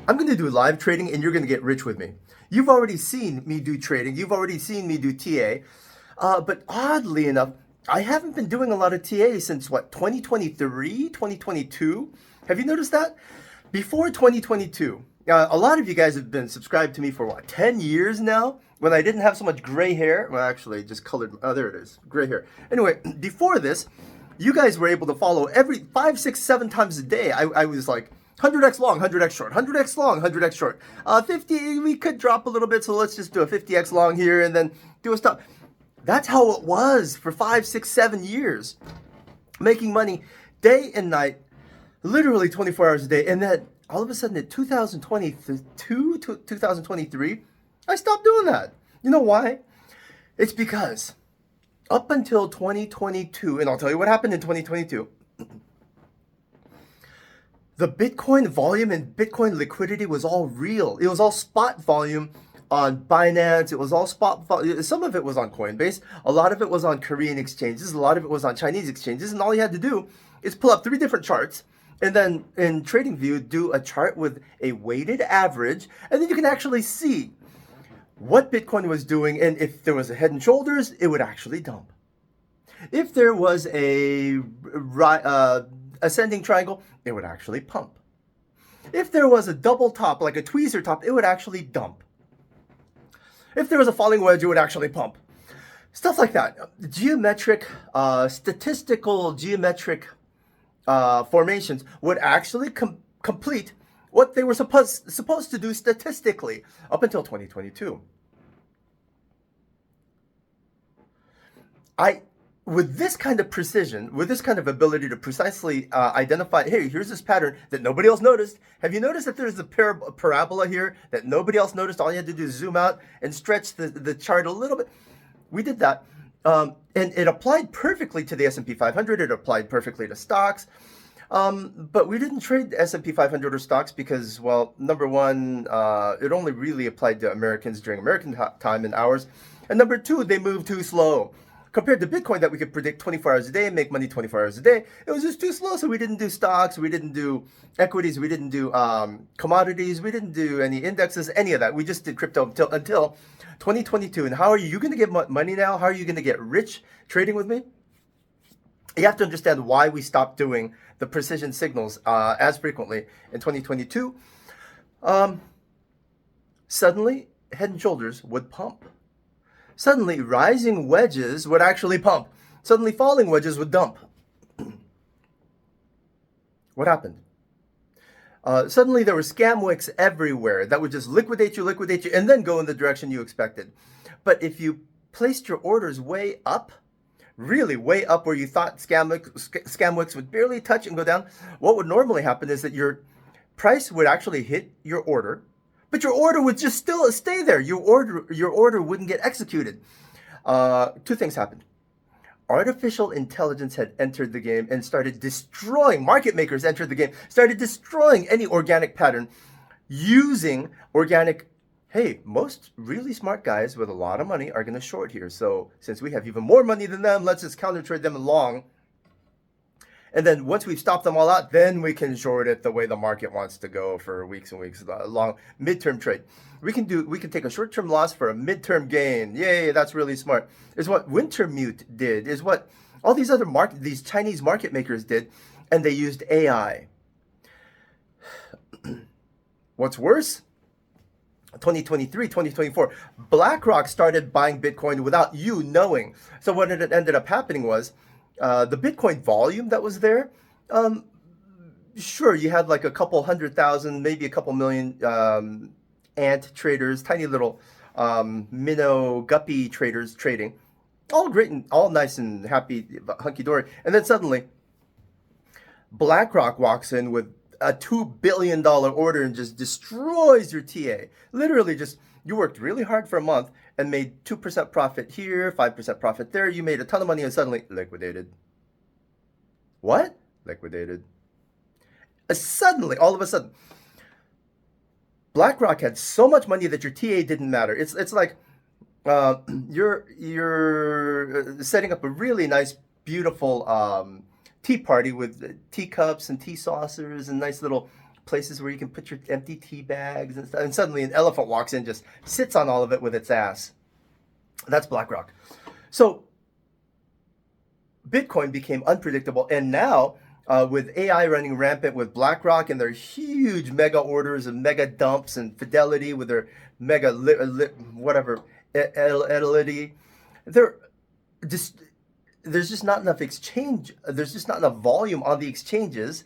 I'm going to do live trading and you're going to get rich with me. You've already seen me do trading. You've already seen me do TA. But oddly enough, I haven't been doing a lot of TA since what, 2023, 2022? Have you noticed that? Before 2022, a lot of you guys have been subscribed to me for what, 10 years now? When I didn't have so much gray hair. Well, actually, just colored. Oh, there it is. Gray hair. Anyway, before this, you guys were able to follow every 5, 6, 7 times a day. I was like, 100x long, 100x short, 100x long, 100x short. 50, we could drop a little bit, so let's just do a 50x long here and then do a stop. That's how it was for 5, 6, 7 years. Making money day and night, literally 24 hours a day. And then all of a sudden in 2022 to 2023, I stopped doing that. You know why? It's because up until 2022, and I'll tell you what happened in 2022, the Bitcoin volume and Bitcoin liquidity was all real. It was all spot volume on Binance. It was all spot volume. Some of it was on Coinbase. A lot of it was on Korean exchanges. A lot of it was on Chinese exchanges. And all you had to do is pull up 3 different charts. And then in TradingView, do a chart with a weighted average. And then you can actually see what Bitcoin was doing. And if there was a head and shoulders, it would actually dump. If there was a ascending triangle, it would actually pump. If there was a double top, like a tweezer top, it would actually dump. If there was a falling wedge, it would actually pump. Stuff like that. Geometric, statistical geometric formations would actually complete what they were supposed to do statistically up until 2022. With this kind of precision, with this kind of ability to precisely identify, hey, here's this pattern that nobody else noticed. Have you noticed that there's a parabola here that nobody else noticed? All you had to do is zoom out and stretch the chart a little bit. We did that. And it applied perfectly to the S&P 500. It applied perfectly to stocks. But we didn't trade S&P 500 or stocks because, well, number one, it only really applied to Americans during American time and hours. And number two, they moved too slow. Compared to Bitcoin that we could predict 24 hours a day and make money 24 hours a day, it was just too slow. So we didn't do stocks, we didn't do equities, we didn't do commodities, we didn't do any indexes, any of that. We just did crypto until 2022. And how are you going to get money now? How are you going to get rich trading with me? You have to understand why we stopped doing the precision signals as frequently in 2022. Suddenly, head and shoulders would pump. Suddenly, rising wedges would actually pump. Suddenly, falling wedges would dump. What happened? Suddenly, there were scam wicks everywhere that would just liquidate you, and then go in the direction you expected. But if you placed your orders way up, really way up where you thought scam wicks would barely touch and go down, what would normally happen is that your price would actually hit your order, but your order would just still stay there. Your order wouldn't get executed. 2 things happened. Artificial intelligence had entered the game and started destroying, market makers entered the game, started destroying any organic pattern using organic. Hey, most really smart guys with a lot of money are going to short here. So since we have even more money than them, let's just counter trade them long. And then once we've stopped them all out, then we can short it the way the market wants to go for weeks and weeks, a long midterm trade. We can take a short-term loss for a midterm gain. Yay, that's really smart. Is what Wintermute did, is what all these other these Chinese market makers did, and they used AI. What's worse? 2023, 2024, BlackRock started buying Bitcoin without you knowing. So what ended up happening was, the Bitcoin volume that was there, sure, you had like a couple 100,000, maybe a couple million ant traders, tiny little minnow guppy traders trading, all great and all nice and happy, hunky-dory. And then suddenly, BlackRock walks in with a $2 billion order and just destroys your TA. Literally just, you worked really hard for a month and made 2% profit here, 5% profit there. You made a ton of money and suddenly liquidated. What? Liquidated. Suddenly, all of a sudden, BlackRock had so much money that your TA didn't matter. It's like you're setting up a really nice, beautiful tea party with teacups and tea saucers and nice little places where you can put your empty tea bags and stuff. And suddenly an elephant walks in, just sits on all of it with its ass. That's BlackRock. So Bitcoin became unpredictable, and now with AI running rampant with BlackRock and their huge mega orders and mega dumps, and Fidelity with their mega Fidelity, they're just there's just not enough exchange. There's just not enough volume on the exchanges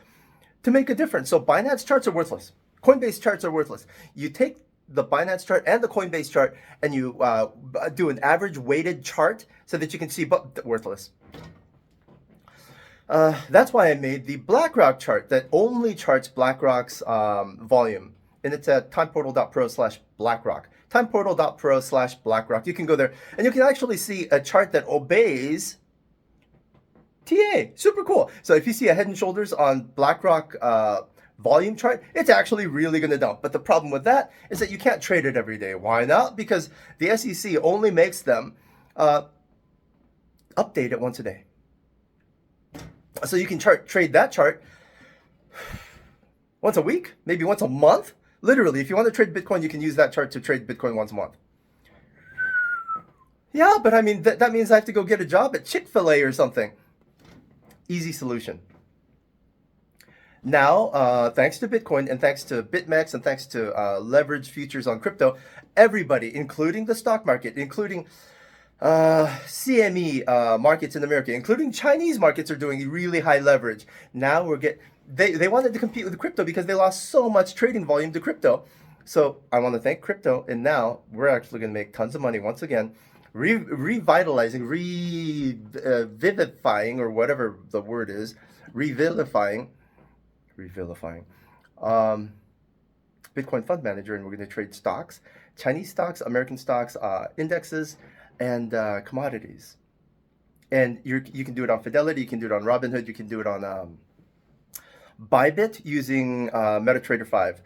to make a difference. So Binance charts are worthless. Coinbase charts are worthless. You take the Binance chart and the Coinbase chart and you do an average weighted chart so that you can see, but worthless. That's why I made the BlackRock chart that only charts BlackRock's volume. And it's at timeportal.pro/BlackRock. Timeportal.pro/BlackRock. You can go there and you can actually see a chart that obeys TA. Super cool. So if you see a Head and Shoulders on BlackRock volume chart, it's actually really going to dump. But the problem with that is that you can't trade it every day. Why not? Because the SEC only makes them update it once a day. So you can trade that chart once a week, maybe once a month. Literally, if you want to trade Bitcoin, you can use that chart to trade Bitcoin once a month. Yeah, but I mean, that means I have to go get a job at Chick-fil-A or something. Easy solution. Now, thanks to Bitcoin and thanks to BitMEX and thanks to leverage futures on crypto, everybody, including the stock market, including CME markets in America, including Chinese markets, are doing really high leverage. Now they wanted to compete with crypto because they lost so much trading volume to crypto. So I want to thank crypto, and now we're actually going to make tons of money once again, revitalizing, revivifying, or whatever the word is, revivifying Bitcoin fund manager, and we're going to trade stocks, Chinese stocks, American stocks, indexes, and commodities. And you can do it on Fidelity, you can do it on Robinhood, you can do it on Bybit using MetaTrader 5.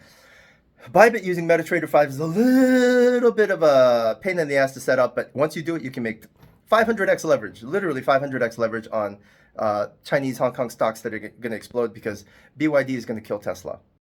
Bybit using MetaTrader 5 is a little bit of a pain in the ass to set up, but once you do it, you can make 500x leverage, literally 500x leverage on Chinese Hong Kong stocks that are going to explode because BYD is going to kill Tesla.